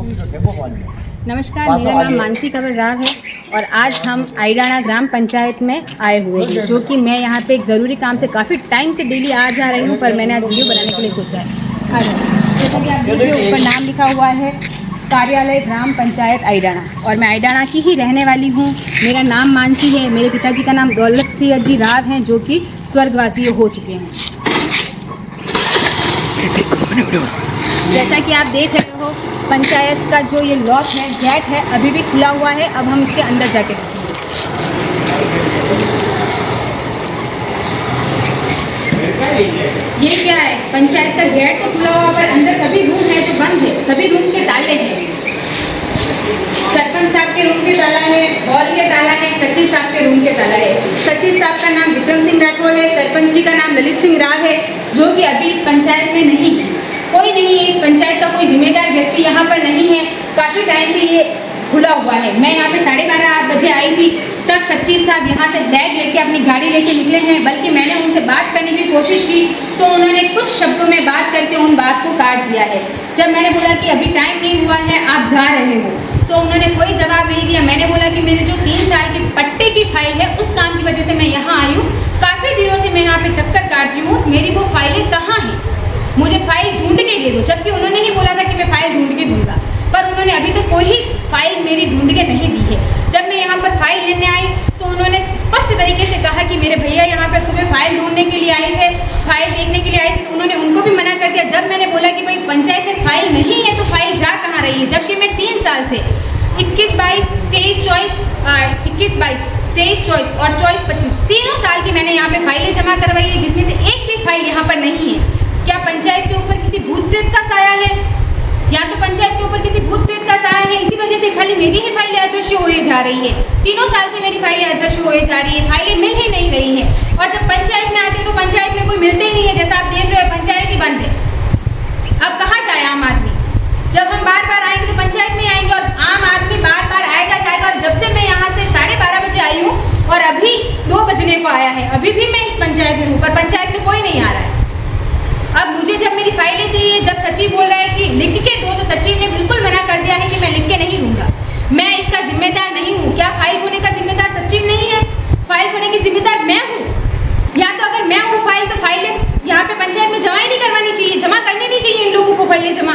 नमस्कार, मेरा नाम मानसी कंवर राव है और आज हम आईडाना ग्राम पंचायत में आए हुए हैं, जो कि मैं यहाँ पे एक ज़रूरी काम से काफ़ी टाइम से डेली आ जा रही हूँ, पर मैंने आज वीडियो बनाने के लिए सोचा है। जैसा कि आप देखिए ऊपर नाम लिखा हुआ है कार्यालय ग्राम पंचायत आईडाना, और मैं आईडाना की ही रहने वाली हूँ। मेरा नाम मानसी है। मेरे पिताजी का नाम दौलत सिंह जी राव हैं, जो कि स्वर्गवासी हो चुके हैं। जैसा कि आप देख रहे हो, पंचायत का जो ये लॉक है, गेट है, अभी भी खुला हुआ है। अब हम इसके अंदर जाके देखेंगे। ये क्या है? पंचायत का गेट तो खुला हुआ, पर अंदर सभी रूम है जो बंद है। सभी रूम के ताले हैं। सरपंच साहब के रूम के ताला है, हॉल के ताला है, सचिव साहब के रूम के ताला है। सचिव साहब का नाम विक्रम सिंह राठौर है, सरपंच जी का नाम ललित सिंह राव है, जो कि अभी इस पंचायत में नहीं है। कोई नहीं है, इस पंचायत का कोई जिम्मेदार व्यक्ति यहाँ पर नहीं है। काफ़ी टाइम से ये खुला हुआ है। मैं यहाँ पे 12:30 बजे आई थी, तब सचिव साहब यहाँ से बैग लेके अपनी गाड़ी लेके निकले हैं। बल्कि मैंने उनसे बात करने की कोशिश की तो उन्होंने कुछ शब्दों में बात करके उन बात को काट दिया है। जब मैंने बोला कि अभी टाइम नहीं हुआ है, आप जा रहे हो, तो उन्होंने कोई जवाब नहीं दिया। मैंने बोला कि मेरे जो 3 साल की पट्टे की फाइल है, उस काम की वजह से मैं यहाँ आई हूँ। काफ़ी दिनों से मैं यहाँ पे चक्कर काट रही हूँ, मेरी वो फाइलें कहाँ हैं? मुझे फाइल ढूंढ के दे दो। जबकि उन्होंने ही बोला था कि मैं फाइल ढूंढ के दूंगा, पर उन्होंने अभी तक कोई फाइल मेरी ढूंढ के नहीं दी है। जब मैं यहाँ पर फाइल लेने आई तो उन्होंने स्पष्ट तरीके से कहा कि मेरे भैया यहाँ पर सुबह फाइल ढूंढने के लिए आए थे, फाइल देखने के लिए आए थे, तो उन्होंने उनको भी मना कर दिया। जब मैंने बोला कि भाई पंचायत में फाइल नहीं है तो फाइल जा कहाँ रही है? जबकि मैं 3 साल से 21-22, 23-24 और 24-25 तीनों साल की मैंने यहाँ पे फाइलें जमा करवाई है, जिसमें से एक भी फाइल यहाँ पर नहीं है। क्या पंचायत के ऊपर किसी भूत प्रेत का साया है? या तो पंचायत के ऊपर किसी भूत प्रेत का साया है। इसी वजह से खाली मेरी ही फाइलें अदृश्य होए जा रही है। तीनों साल से मेरी फाइलें अदृश्य होए जा रही है, फाइलें मिल ही नहीं रही है। और जब पंचायत में आती है तो पंचायत में कोई मिलते ही नहीं है। जैसा आप देख रहे हो, पंचायत ही बंद है। अब कहाँ जाए आम आदमी? जब हम बार-बार आएंगे तो पंचायत में आएंगे, और आम आदमी बार-बार आएगा जाएगा। और जब से मैं यहाँ से 12:30 बजे आई हूँ और अभी 2 बजने को आया है, अभी भी मैं इस पंचायत में हूँ, पर पंचायत में कोई नहीं आ रहा है। अब मुझे जब मेरी फाइलें चाहिए, जब सचिव बोल रहा है कि लिख के दो, तो सचिव ने बिल्कुल मना कर दिया है कि मैं लिख के नहीं दूंगा। मैं इसका जिम्मेदार नहीं हूँ। क्या फाइल होने का जिम्मेदार सचिव नहीं है? फाइल होने की जिम्मेदार मैं हूँ। या तो अगर मैं हूँ फाइल, तो फाइलें यहाँ पे पंचायत में जमा ही नहीं करवानी चाहिए, जमा करनी नहीं चाहिए इन लोगों को फाइलें जमा।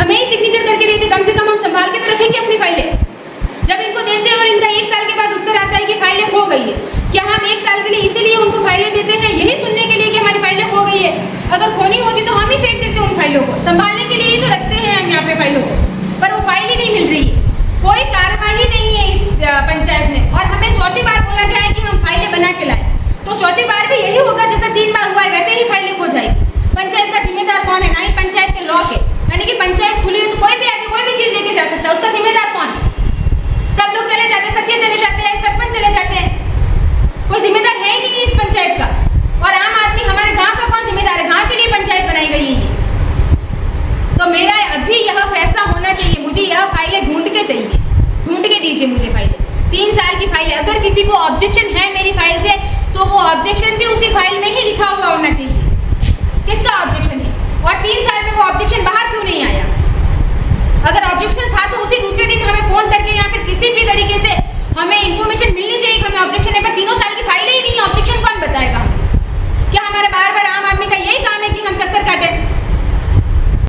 हमें ही सिग्नेचर करके देते, कम से कम हम संभाल के तो रखेंगे अपनी फाइलें। जब इनको देते हैं और इनका 1 साल के बाद उत्तर आता है कि फाइलें खो गई है, क्या हम 1 साल के लिए इसीलिए उनको फाइलें देते हैं? यही सुनने के लिए कि हमारी फाइलें खो गई है? अगर खोनी होती तो हम ही फेंक देते उन फाइलों को। संभालने के लिए ही तो रखते हैं हम यहाँ पे फाइलों को, पर वो फाइल ही नहीं मिल रही है। कोई कार्रवाई नहीं है इस पंचायत में। और हमें 4थी बार बोला गया है कि हम फाइलें बना के लाए, तो 4थी बार भी यही होगा जैसा 3 बार हुआ है, वैसे ही फाइलें खो जाएगी। पंचायत का जिम्मेदार कौन है? ना ही पंचायत के लॉक है, यानी कि पंचायत खुली है तो कोई भी आके कोई भी चीज़ लेके जा सकता है। उसका जिम्मेदार कौन है? सब लोग चले जाते हैं, सचिव चले जाते हैं, सरपंच चले जाते हैं, कोई जिम्मेदार है ही नहीं इस पंचायत का। और आम आदमी, हमारे गांव का कौन जिम्मेदार है? गांव के लिए पंचायत बनाई गई है। तो मेरा अभी यह फैसला होना चाहिए। मुझे यह फाइलें ढूंढ के चाहिए, ढूंढ के दीजिए मुझे फाइलें। 3 साल की फाइलें। अगर किसी को ऑब्जेक्शन है मेरी फाइल से, तो वो ऑब्जेक्शन भी उसी फाइल में ही लिखा हुआ होना चाहिए किसका ऑब्जेक्शन है, और 3 साल में वो ऑब्जेक्शन बाहर क्यों नहीं आया? अगर ऑब्जेक्शन था तो उसी दूसरे दिन हमें फोन करके या फिर किसी भी तरीके से हमें इन्फॉर्मेशन मिलनी चाहिए कि हमें ऑब्जेक्शन है। पर 3 साल की फाइलें ही नहीं, ऑब्जेक्शन कौन बताएगा? क्या हमारा बार-बार आम आदमी का यही काम है कि हम चक्कर काटें?